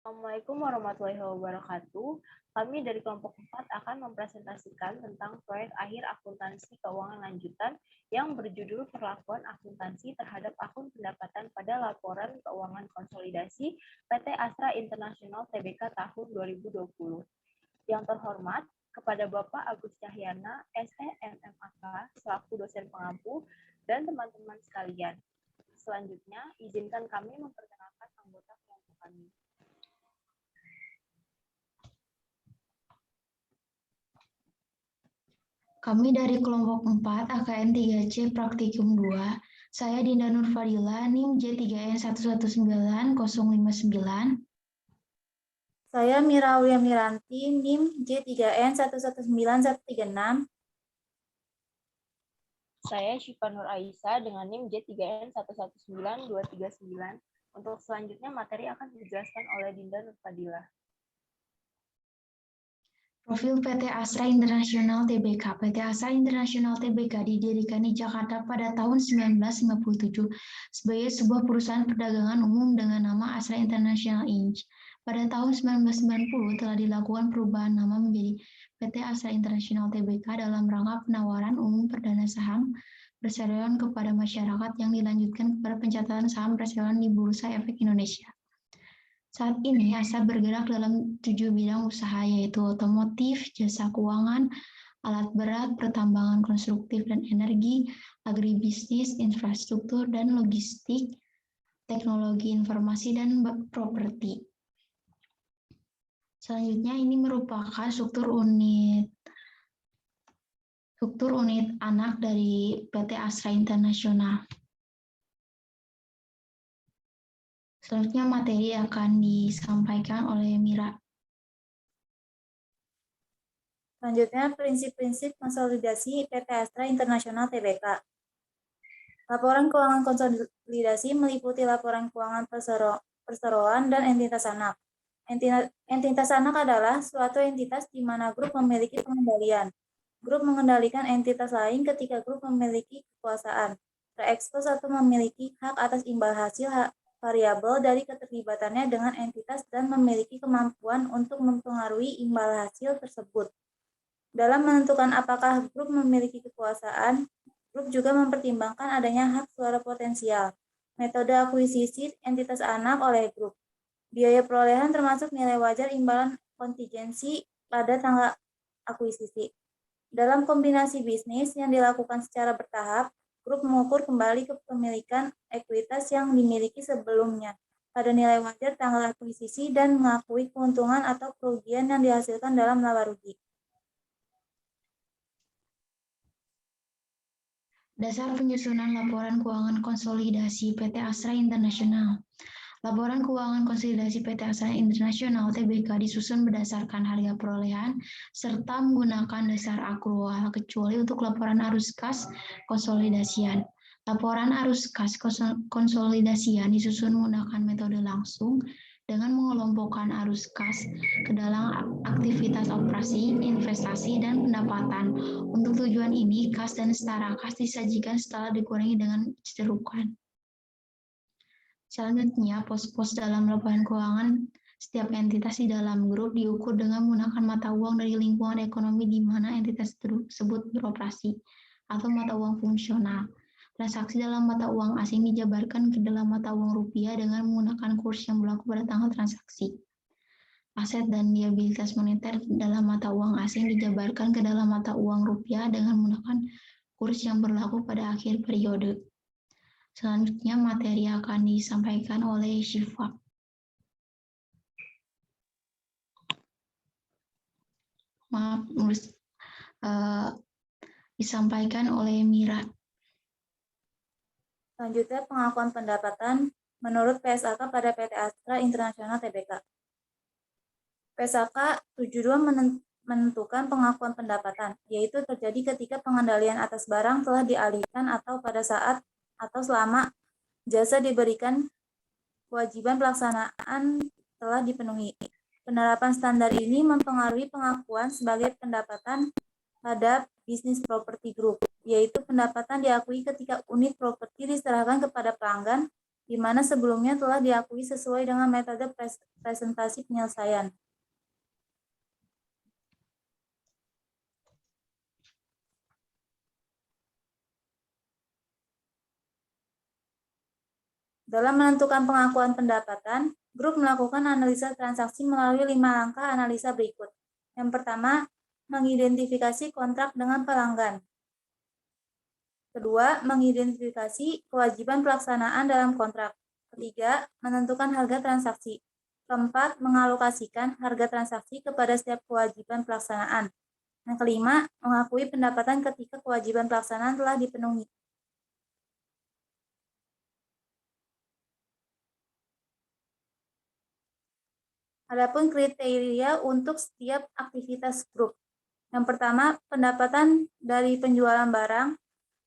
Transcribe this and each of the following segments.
Assalamualaikum warahmatullahi wabarakatuh. Kami dari kelompok 4 akan mempresentasikan tentang proyek akhir akuntansi keuangan lanjutan yang berjudul Perlakuan Akuntansi terhadap Akun Pendapatan pada Laporan Keuangan Konsolidasi PT Astra International Tbk tahun 2020. Yang terhormat, kepada Bapak Agus Cahyana, SEMMAK, selaku dosen pengampu, dan teman-teman sekalian. Selanjutnya, izinkan kami memperkenalkan anggota kelompok kami. Kami dari kelompok 4 AKN 3C Praktikum 2. Saya Dinda Nurfadila, NIM J3N119059. Saya Mira Aulia Miranti, NIM J3N119136. Saya Syifa Nur Aisyah dengan NIM J3N119239. Untuk selanjutnya materi akan dijelaskan oleh Dinda Nurfadila. Profil PT Astra International Tbk. PT Astra International Tbk didirikan di Jakarta pada tahun 1957 sebagai sebuah perusahaan perdagangan umum dengan nama Astra International Inc. Pada tahun 1990 telah dilakukan perubahan nama menjadi PT Astra International Tbk dalam rangka penawaran umum perdana saham perseroan kepada masyarakat yang dilanjutkan kepada pencatatan saham perseroan di Bursa Efek Indonesia. Saat ini, Astra bergerak dalam 7 bidang usaha, yaitu otomotif, jasa keuangan, alat berat, pertambangan konstruktif dan energi, agribisnis, infrastruktur dan logistik, teknologi informasi, dan properti. Selanjutnya, ini merupakan struktur unit anak dari PT Astra International. Selanjutnya materi akan disampaikan oleh Mira. Selanjutnya, prinsip-prinsip konsolidasi PT Astra International Tbk. Laporan keuangan konsolidasi meliputi laporan keuangan perseroan dan entitas anak. Entitas anak adalah suatu entitas di mana grup memiliki pengendalian. Grup mengendalikan entitas lain ketika grup memiliki kekuasaan, terekspos atau memiliki hak atas imbal hasil variabel dari keterlibatannya dengan entitas dan memiliki kemampuan untuk mempengaruhi imbal hasil tersebut. Dalam menentukan apakah grup memiliki kekuasaan, grup juga mempertimbangkan adanya hak suara potensial, metode akuisisi entitas anak oleh grup, biaya perolehan termasuk nilai wajar imbalan kontingensi pada tanggal akuisisi. Dalam kombinasi bisnis yang dilakukan secara bertahap, grup mengukur kembali kepemilikan ekuitas yang dimiliki sebelumnya pada nilai wajar tanggal akuisisi dan mengakui keuntungan atau kerugian yang dihasilkan dalam laba rugi. Dasar penyusunan laporan keuangan konsolidasi PT Astra International. Laporan keuangan konsolidasi PT Astra International Tbk disusun berdasarkan harga perolehan serta menggunakan dasar akrual kecuali untuk laporan arus kas konsolidasian. Laporan arus kas konsolidasian disusun menggunakan metode langsung dengan mengelompokkan arus kas ke dalam aktivitas operasi, investasi, dan pendapatan. Untuk tujuan ini, kas dan setara kas disajikan setelah dikurangi dengan cerukan. Selanjutnya, pos-pos dalam laporan keuangan setiap entitas di dalam grup diukur dengan menggunakan mata uang dari lingkungan ekonomi di mana entitas tersebut beroperasi, atau mata uang fungsional. Transaksi dalam mata uang asing dijabarkan ke dalam mata uang rupiah dengan menggunakan kurs yang berlaku pada tanggal transaksi. Aset dan liabilitas moneter dalam mata uang asing dijabarkan ke dalam mata uang rupiah dengan menggunakan kurs yang berlaku pada akhir periode. Selanjutnya materi akan disampaikan oleh Syifa. Disampaikan oleh Mira. Selanjutnya, pengakuan pendapatan menurut PSAK pada PT Astra International Tbk. PSAK 72 menentukan pengakuan pendapatan, yaitu terjadi ketika pengendalian atas barang telah dialihkan atau pada saat atau selama jasa diberikan, kewajiban pelaksanaan telah dipenuhi. Penerapan standar ini mempengaruhi pengakuan sebagai pendapatan pada bisnis properti group, yaitu pendapatan diakui ketika unit properti diserahkan kepada pelanggan di mana sebelumnya telah diakui sesuai dengan metode presentasi penyelesaian. Dalam menentukan pengakuan pendapatan, grup melakukan analisa transaksi melalui 5 langkah analisa berikut. Yang pertama, mengidentifikasi kontrak dengan pelanggan. Kedua, mengidentifikasi kewajiban pelaksanaan dalam kontrak. Ketiga, menentukan harga transaksi. Keempat, mengalokasikan harga transaksi kepada setiap kewajiban pelaksanaan. Yang kelima, mengakui pendapatan ketika kewajiban pelaksanaan telah dipenuhi. Adapun kriteria untuk setiap aktivitas grup. Yang pertama, pendapatan dari penjualan barang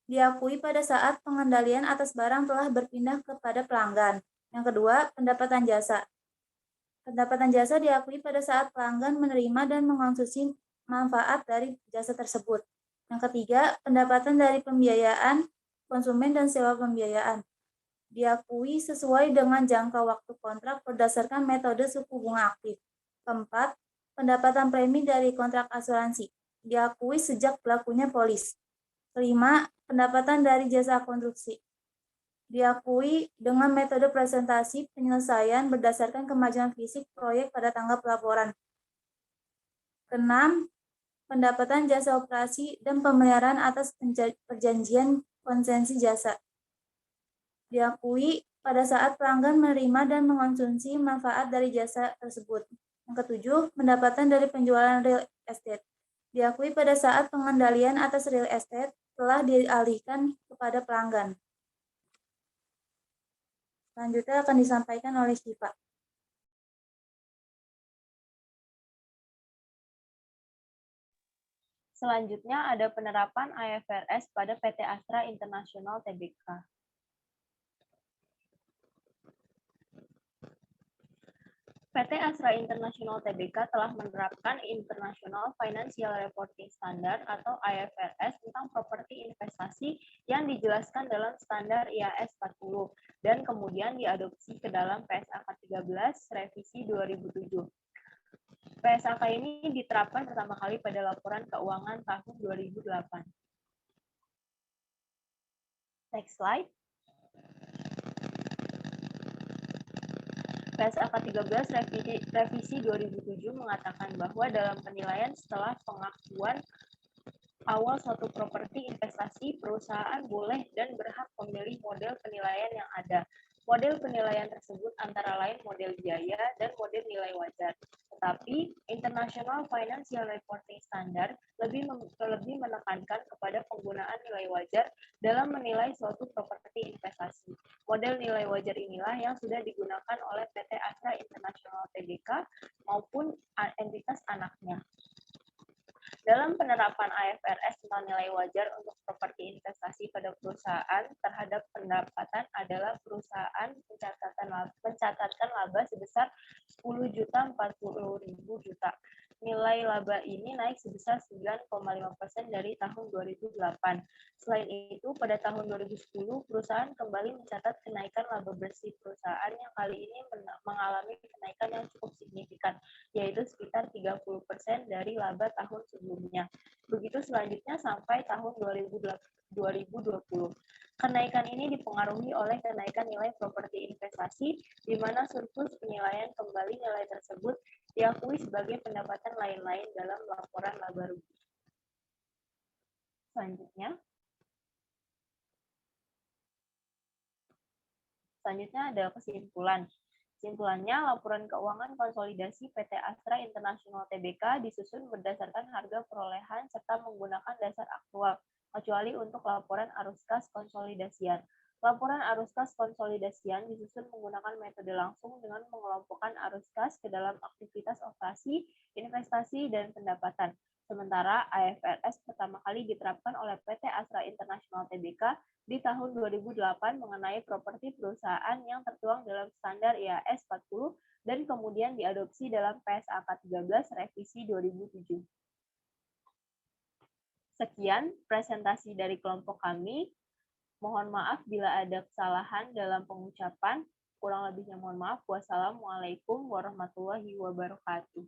diakui pada saat pengendalian atas barang telah berpindah kepada pelanggan. Yang kedua, pendapatan jasa. Pendapatan jasa diakui pada saat pelanggan menerima dan mengonsumsi manfaat dari jasa tersebut. Yang ketiga, pendapatan dari pembiayaan konsumen dan sewa pembiayaan. Diakui sesuai dengan jangka waktu kontrak berdasarkan metode suku bunga aktif. Keempat, pendapatan premi dari kontrak asuransi. Diakui sejak berlakunya polis. Kelima, pendapatan dari jasa konstruksi. Diakui dengan metode presentasi penyelesaian berdasarkan kemajuan fisik proyek pada tanggal pelaporan. Keenam, pendapatan jasa operasi dan pemeliharaan atas perjanjian konsensi jasa. Diakui pada saat pelanggan menerima dan mengonsumsi manfaat dari jasa tersebut. Yang ketujuh, pendapatan dari penjualan real estate. Diakui pada saat pengendalian atas real estate telah dialihkan kepada pelanggan. Selanjutnya akan disampaikan oleh Syifa. Selanjutnya ada penerapan IFRS pada PT Astra International Tbk. PT Astra International Tbk telah menerapkan International Financial Reporting Standard atau IFRS tentang properti investasi yang dijelaskan dalam standar IAS 40 dan kemudian diadopsi ke dalam PSAK 13 revisi 2007. PSAK ini diterapkan pertama kali pada laporan keuangan tahun 2008. Next slide. PSAK 13 revisi 2007 mengatakan bahwa dalam penilaian setelah pengakuan awal suatu properti investasi, perusahaan boleh dan berhak memilih model penilaian yang ada. Model penilaian tersebut antara lain model biaya dan model nilai wajar. Tetapi, International Financial Reporting Standard lebih menekankan kepada penggunaan nilai wajar dalam menilai suatu properti investasi. Model nilai wajar inilah yang sudah digunakan oleh PT Astra International Tbk maupun entitas anaknya. Dalam penerapan IFRS tentang nilai wajar untuk properti investasi pada perusahaan terhadap pendapatan adalah perusahaan mencatatkan laba sebesar 10.040.000 juta. Nilai laba ini naik sebesar 9,5% dari tahun 2008. Selain itu, pada tahun 2010, perusahaan kembali mencatat kenaikan laba bersih perusahaan yang kali ini mengalami kenaikan yang cukup signifikan, yaitu sekitar 30% dari laba tahun sebelumnya. Begitu selanjutnya sampai tahun 2020. Kenaikan ini dipengaruhi oleh kenaikan nilai properti investasi, di mana surplus penilaian kembali nilai tersebut diakui sebagai pendapatan lain-lain dalam laporan laba rugi. Selanjutnya ada kesimpulan. Kesimpulannya, laporan keuangan konsolidasi PT Astra International Tbk disusun berdasarkan harga perolehan serta menggunakan dasar aktual, kecuali untuk laporan arus kas konsolidasian. Laporan arus kas konsolidasian disusun menggunakan metode langsung dengan mengelompokkan arus kas ke dalam aktivitas operasi, investasi, dan pendapatan. Sementara IFRS pertama kali diterapkan oleh PT Astra International Tbk di tahun 2008 mengenai properti perusahaan yang tertuang dalam standar IAS 40 dan kemudian diadopsi dalam PSAK 13 revisi 2007. Sekian presentasi dari kelompok kami. Mohon maaf bila ada kesalahan dalam pengucapan. Kurang lebihnya mohon maaf. Wassalamualaikum warahmatullahi wabarakatuh.